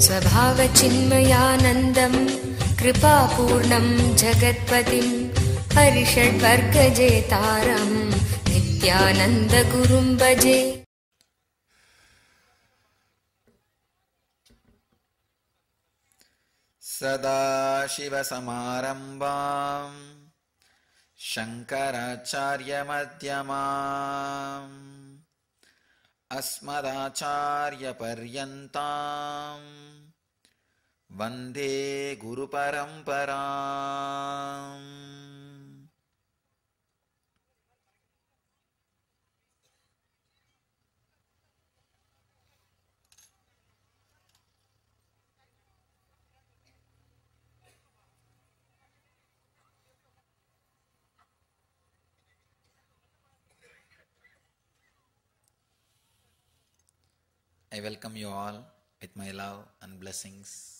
स्वभावचिन्मयानन्दं कृपापूर्णं जगत्पतिं हरिषड्वर्गजेतारं नित्यानन्दगुरुं भजे। सदाशिवसमारम्भां शङ्कराचार्यमध्यमाम् अस्मदाचार्यपर्यन्तां वन्दे गुरुपरम्पराम्। I welcome you all with my love and blessings.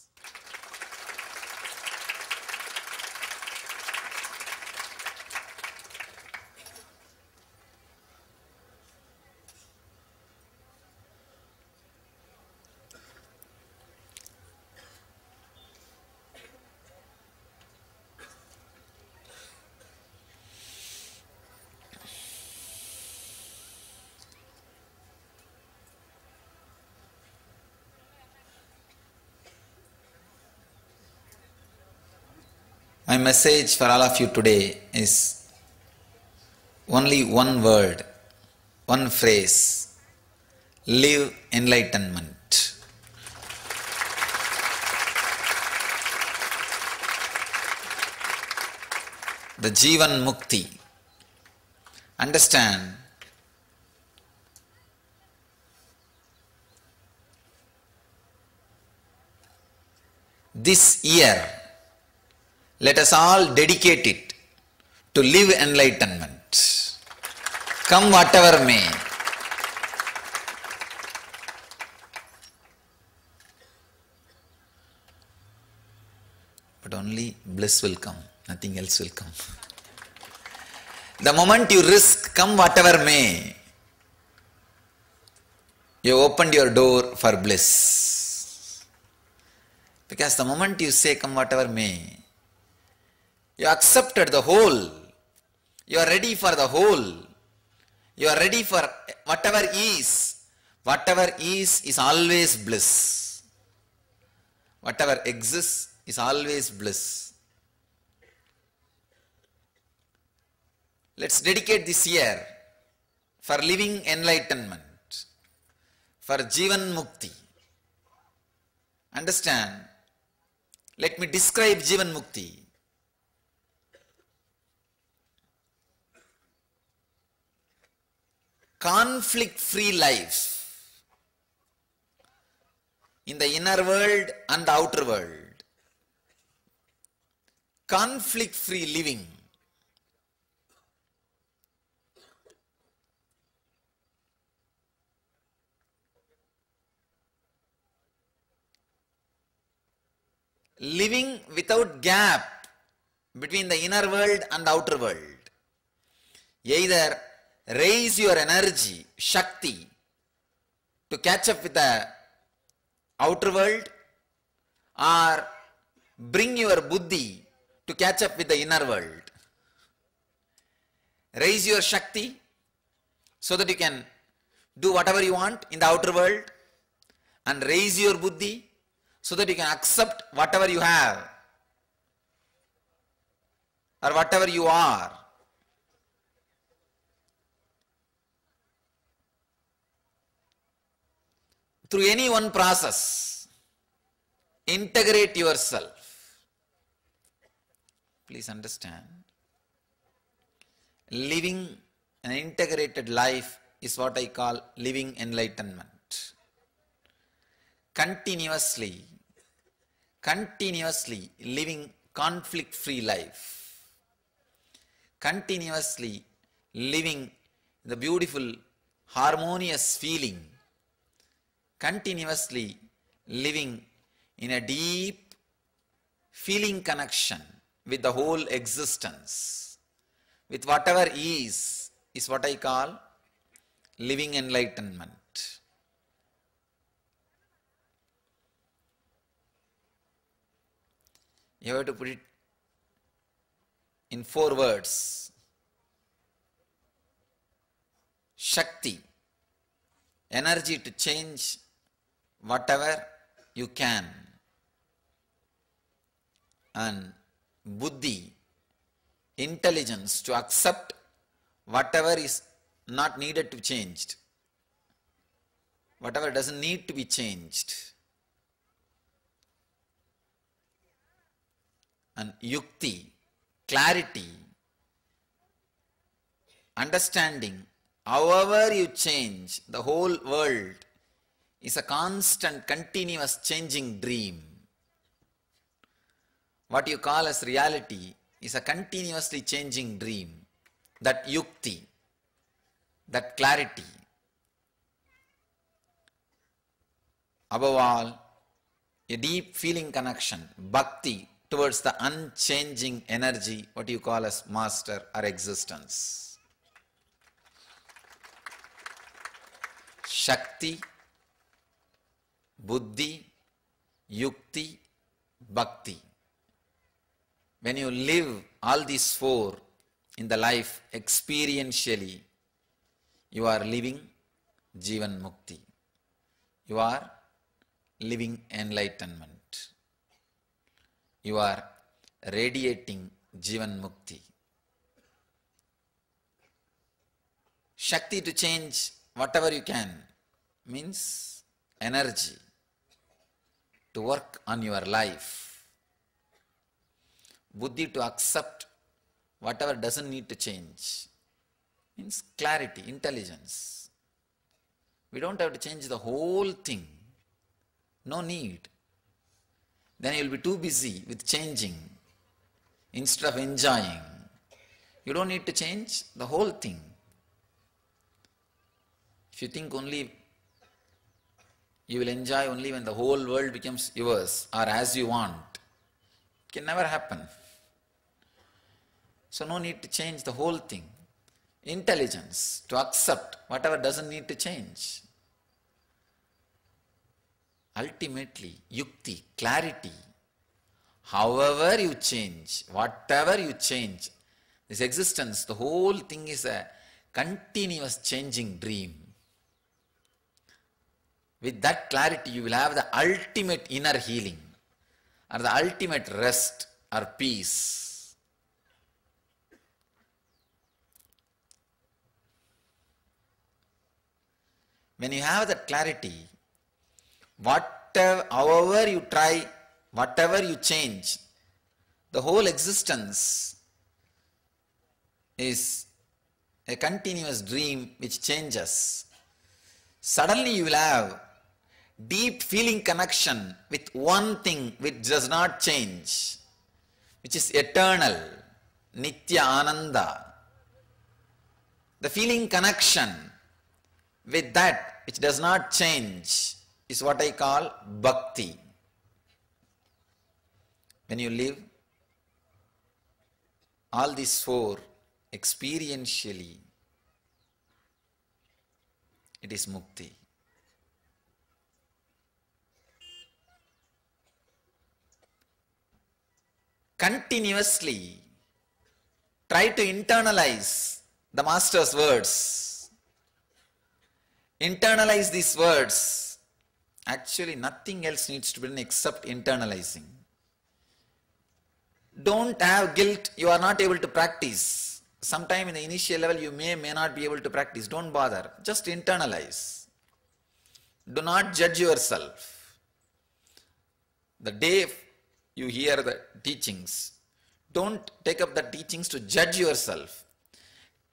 My message for all of you today is only one word, one phrase: live enlightenment. The Jivan Mukti. Understand, this year let us all dedicate it to live enlightenment. Come whatever may. But only bliss will come, nothing else will come. The moment you risk come whatever may, you opened your door for bliss. Because the moment you say come whatever may, you accepted the whole. You are ready for the whole. You are ready for whatever is. Whatever is always bliss. Whatever exists is always bliss. Let's dedicate this year for living enlightenment, for Jivan Mukti. Understand? Let me describe Jivan Mukti. Conflict-free life in the inner world and the outer world. Conflict-free living. Living without gap between the inner world and the outer world. Either raise your energy, Shakti, to catch up with the outer world, or bring your Buddhi to catch up with the inner world. Raise your Shakti so that you can do whatever you want in the outer world, and raise your Buddhi so that you can accept whatever you have or whatever you are. Through any one process, integrate yourself. Please understand, living an integrated life is what I call living enlightenment. Continuously living conflict-free life. Continuously living the beautiful, harmonious feeling. Continuously living in a deep feeling connection with the whole existence, with whatever is what I call living enlightenment. You have to put it in 4 words. Shakti, energy to change whatever you can. And buddhi, intelligence to accept whatever is not needed to be changed, whatever doesn't need to be changed. And yukti, clarity, understanding, however you change, the whole world is a constant, continuous changing dream. What you call as reality is a continuously changing dream. That yukti, that clarity. Above all, a deep feeling connection, bhakti, towards the unchanging energy, what you call as master or existence. Shakti, buddhi, yukti, bhakti. When you live all these 4 in the life experientially, you are living Jivan Mukti. You are living enlightenment. You are radiating Jivan Mukti. Shakti to change whatever you can means energy to work on your life. Buddhi to accept whatever doesn't need to change means clarity, intelligence. We don't have to change the whole thing. No need. Then you will be too busy with changing instead of enjoying. You don't need to change the whole thing. If you think only you will enjoy only when the whole world becomes yours or as you want, it can never happen. So no need to change the whole thing. Intelligence to accept whatever doesn't need to change. Ultimately, yukti, clarity. However you change, whatever you change, this existence, the whole thing is a continuous changing dream. With that clarity, you will have the ultimate inner healing or the ultimate rest or peace. When you have that clarity, however you try, whatever you change, the whole existence is a continuous dream which changes. Suddenly you will have deep feeling connection with one thing which does not change, which is eternal, Nitya Ananda. The feeling connection with that which does not change is what I call bhakti. When you live all these 4 experientially, it is mukti. Continuously try to internalize the Master's words. Internalize these words. Actually, nothing else needs to be done except internalizing. Don't have guilt you are not able to practice. Sometime in the initial level you may not be able to practice. Don't bother. Just internalize. Do not judge yourself. The day you hear the teachings, don't take up the teachings to judge yourself.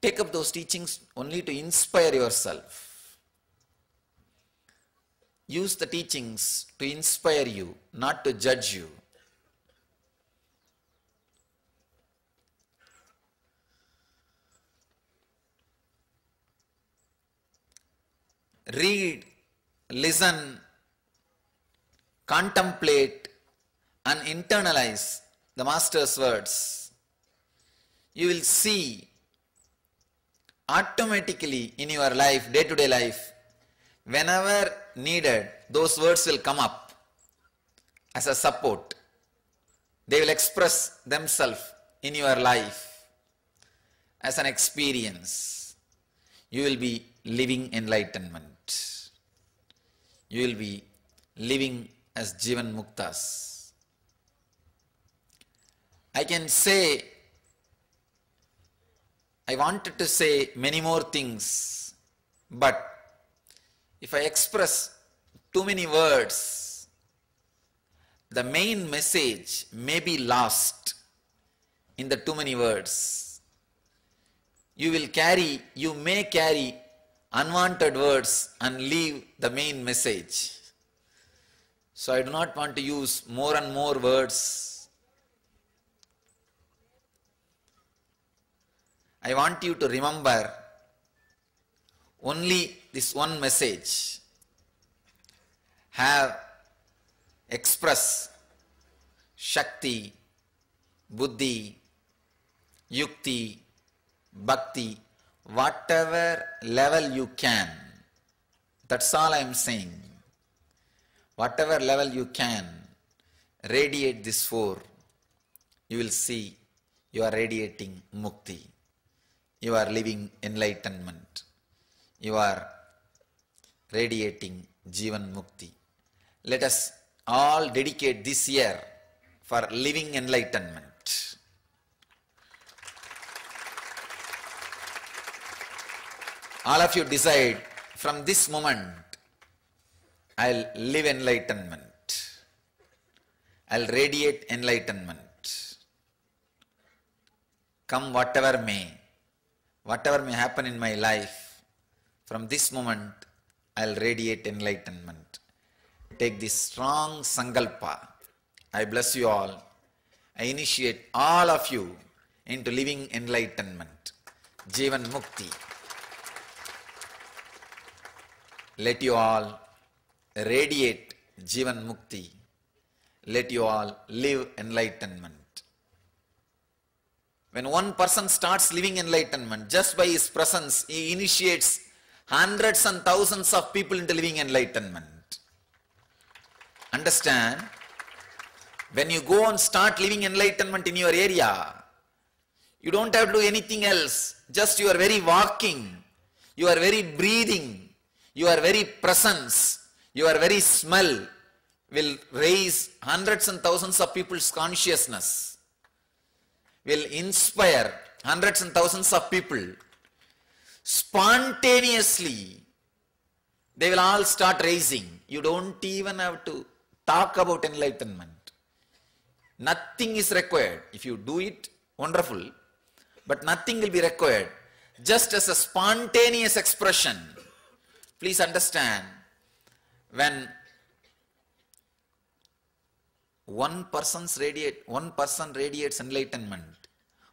Take up those teachings only to inspire yourself. Use the teachings to inspire you, not to judge you. Read, listen, contemplate and internalize the Master's words. You will see automatically in your life, day-to-day life, whenever needed, those words will come up as a support. They will express themselves in your life as an experience. You will be living enlightenment. You will be living as Jivan Muktas. I can say, I wanted to say many more things, but if I express too many words, the main message may be lost in the too many words. You may carry unwanted words and leave the main message. So I do not want to use more and more words. I want you to remember only this one message. Express Shakti, Buddhi, Yukti, Bhakti, whatever level you can. That's all I am saying. Whatever level you can, radiate this four. You will see you are radiating Mukti. You are living enlightenment. You are radiating Jivan Mukti. Let us all dedicate this year for living enlightenment. All of you decide, from this moment, I'll live enlightenment. I'll radiate enlightenment. Come whatever may happen in my life, from this moment, I'll radiate enlightenment. Take this strong sankalpa. I bless you all. I initiate all of you into living enlightenment. Jivan Mukti. Let you all radiate Jivan Mukti. Let you all live enlightenment. When one person starts living enlightenment, just by his presence, he initiates hundreds and thousands of people into living enlightenment. Understand? When you go and start living enlightenment in your area, you don't have to do anything else. Just your very walking, your very breathing, your very presence, your very smell will raise hundreds and thousands of people's consciousness, will inspire hundreds and thousands of people. Spontaneously, they will all start raising. You don't even have to talk about enlightenment. Nothing is required. If you do it, wonderful. But nothing will be required. Just as a spontaneous expression. Please understand, when one person radiates enlightenment,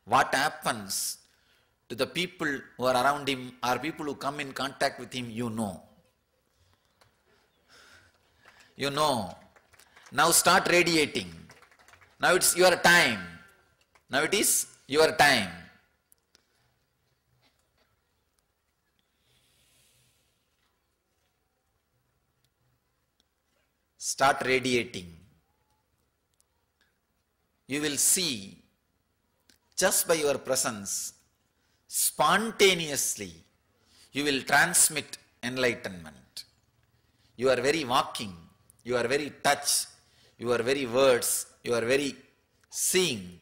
what happens to the people who are around him or people who come in contact with him, you know. You know. Now start radiating. Now it's your time. Now it is your time. Start radiating. You will see, just by your presence, spontaneously, you will transmit enlightenment. Your very walking, your very touch, your very words, your very seeing,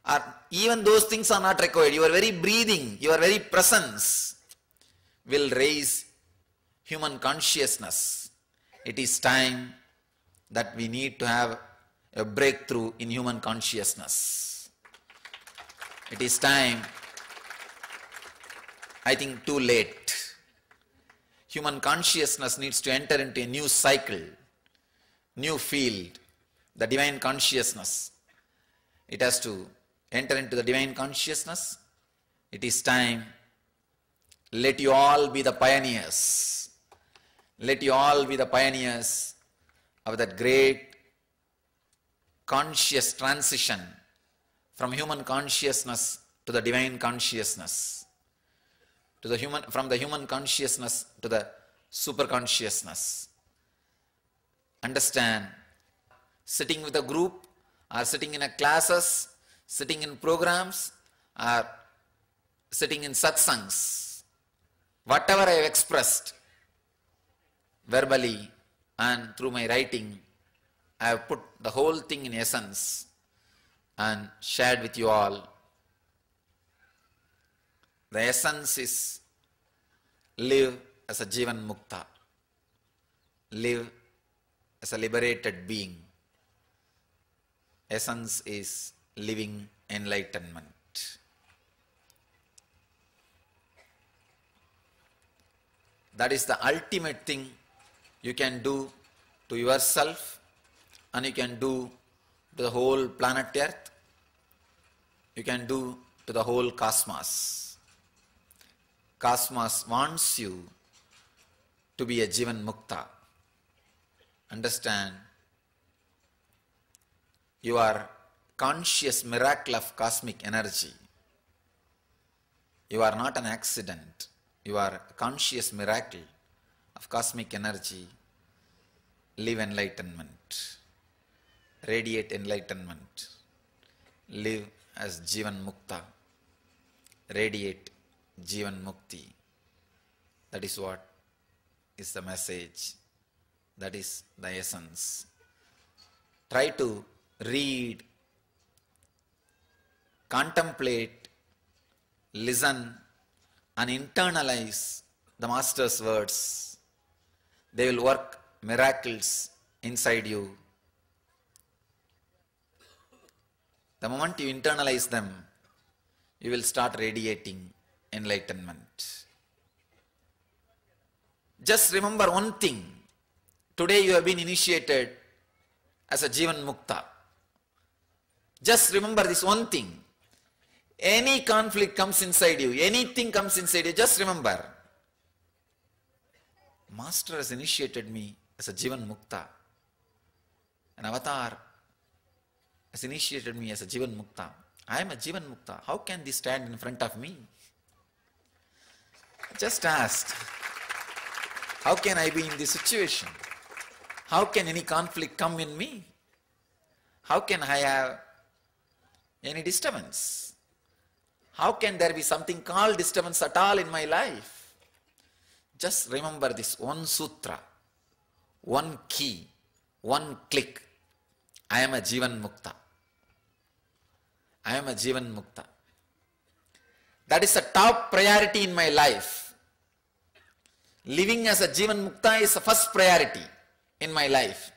or even those things are not required. Your very breathing, your very presence will raise human consciousness. It is time that we need to have a breakthrough in human consciousness. It is time, I think too late. Human consciousness needs to enter into a new cycle, new field, the divine consciousness. It has to enter into the divine consciousness. It is time. Let you all be the pioneers. Let you all be the pioneers of that great conscious transition from human consciousness to the divine consciousness, from the human consciousness to the super consciousness. Understand, sitting with a group or sitting in a classes, sitting in programs, or sitting in satsangs, whatever I have expressed verbally and through my writing, I have put the whole thing in essence and shared with you all. The essence is live as a Jivan Mukta, live as a liberated being. Essence is living enlightenment. That is the ultimate thing you can do to yourself, and you can do to the whole planet Earth. You can do to the whole cosmos. Cosmos wants you to be a Jivan Mukta. Understand? You are conscious miracle of cosmic energy. You are not an accident. You are a conscious miracle of cosmic energy. Live enlightenment. Radiate enlightenment. Live as Jivan Mukta. Radiate Jivan Mukti. That is what is the message. That is the essence. Try to read, contemplate, listen, and internalize the Master's words. They will work miracles inside you. The moment you internalize them, you will start radiating enlightenment. Just remember one thing. Today you have been initiated as a Jivan Mukta. Just remember this one thing. Any conflict comes inside you, anything comes inside you, just remember, Master has initiated me as a Jivan Mukta. An avatar has initiated me as a Jivan Mukta. I am a Jivan Mukta. How can this stand in front of me? Just asked, how can I be in this situation? How can any conflict come in me? How can I have any disturbance? How can there be something called disturbance at all in my life? Just remember this one sutra, one key, one click. I am a Jivan Mukta. I am a Jivan Mukta. That is a top priority in my life. Living as a Jivan Mukta is the first priority in my life.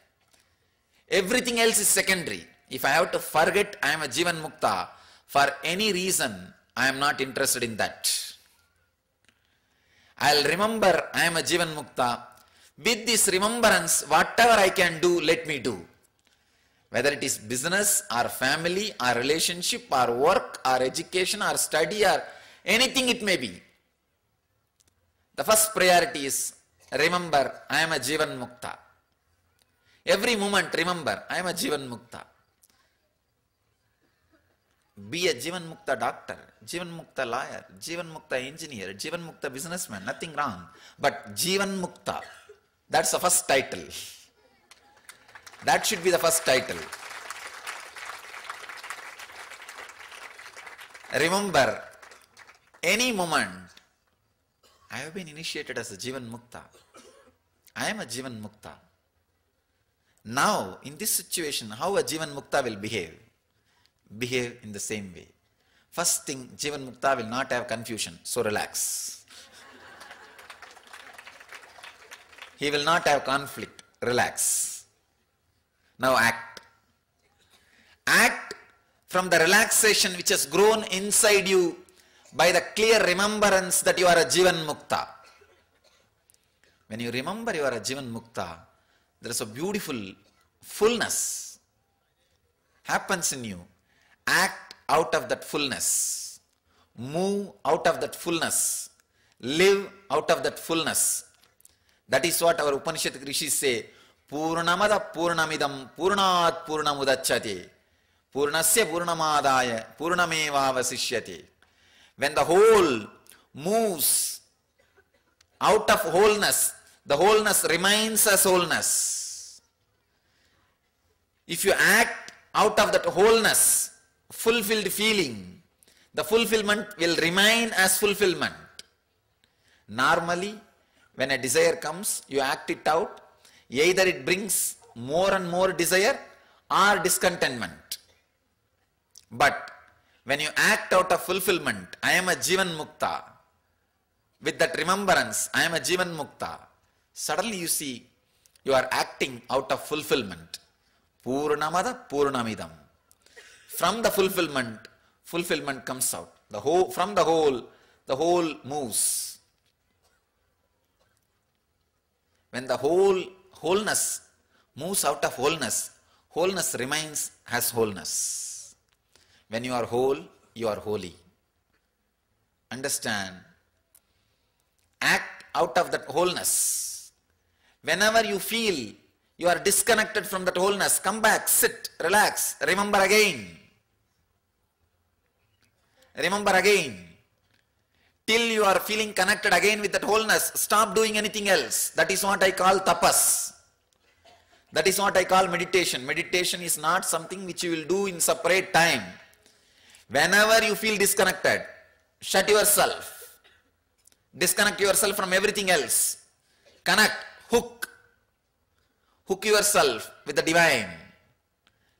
Everything else is secondary. If I have to forget I am a Jivan Mukta for any reason, I am not interested in that. I'll remember I am a Jivan Mukta. With this remembrance, whatever I can do, let me do. Whether it is business or family or relationship or work or education or study or anything it may be. The first priority is remember I am a Jivan Mukta. Every moment remember I am a Jivan Mukta. Be a Jivan Mukta doctor, Jivan Mukta lawyer, Jivan Mukta engineer, Jivan Mukta businessman, nothing wrong. But Jivan Mukta, that's the first title. That should be the first title. Remember, any moment, I have been initiated as a Jivan Mukta. I am a Jivan Mukta. Now, in this situation, how a Jivan Mukta will behave? Behave in the same way. First thing, Jivan Mukta will not have confusion, so relax. He will not have conflict, relax. Now act. Act from the relaxation which has grown inside you by the clear remembrance that you are a Jivan Mukta. When you remember you are a Jivan Mukta, there is a beautiful fullness happens in you. Act out of that fullness. Move out of that fullness. Live out of that fullness. That is what our Upanishad Rishis say. Purnamada Purnamidam Purnat Purnamudachyate Purnasya Purnamadaya Purnameva Vasishyate. When the whole moves out of wholeness, the wholeness remains as wholeness. If you act out of that wholeness, fulfilled feeling, the fulfillment will remain as fulfillment. Normally, when a desire comes, you act it out. Either it brings more and more desire or discontentment. But when you act out of fulfillment, I am a Jivan Mukta, with that remembrance, I am a Jivan Mukta, suddenly you see you are acting out of fulfillment. Purnamada Purnamidam. From the fulfillment, fulfillment comes out. From the whole moves. When the wholeness moves out of wholeness, wholeness remains as wholeness. When you are whole, you are holy. Understand? Act out of that wholeness. Whenever you feel you are disconnected from that wholeness, come back, sit, relax, remember again. Remember again. Till you are feeling connected again with that wholeness, stop doing anything else. That is what I call tapas. That is what I call meditation. Meditation is not something which you will do in separate time. Whenever you feel disconnected, shut yourself. Disconnect yourself from everything else. Connect, hook. Hook yourself with the divine.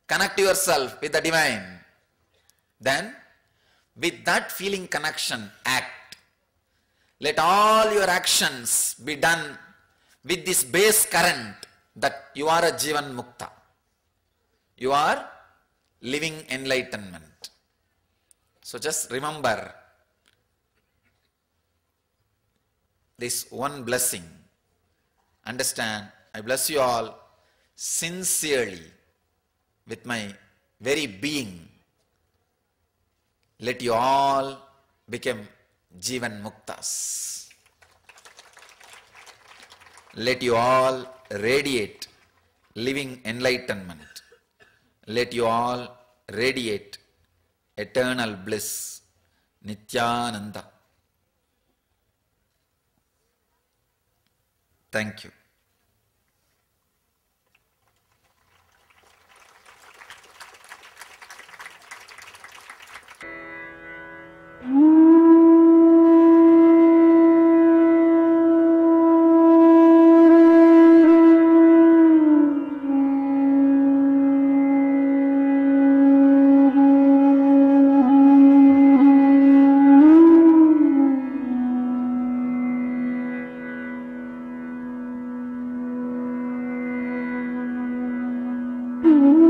Connect yourself with the divine. Then, with that feeling connection, act. Let all your actions be done with this base current that you are a Jivan Mukta. You are living enlightenment. So just remember this one blessing. Understand, I bless you all sincerely with my very being. Let you all become Jivan Muktas. Let you all radiate living enlightenment. Let you all radiate eternal bliss, Nityananda. Thank you. Mm-hmm.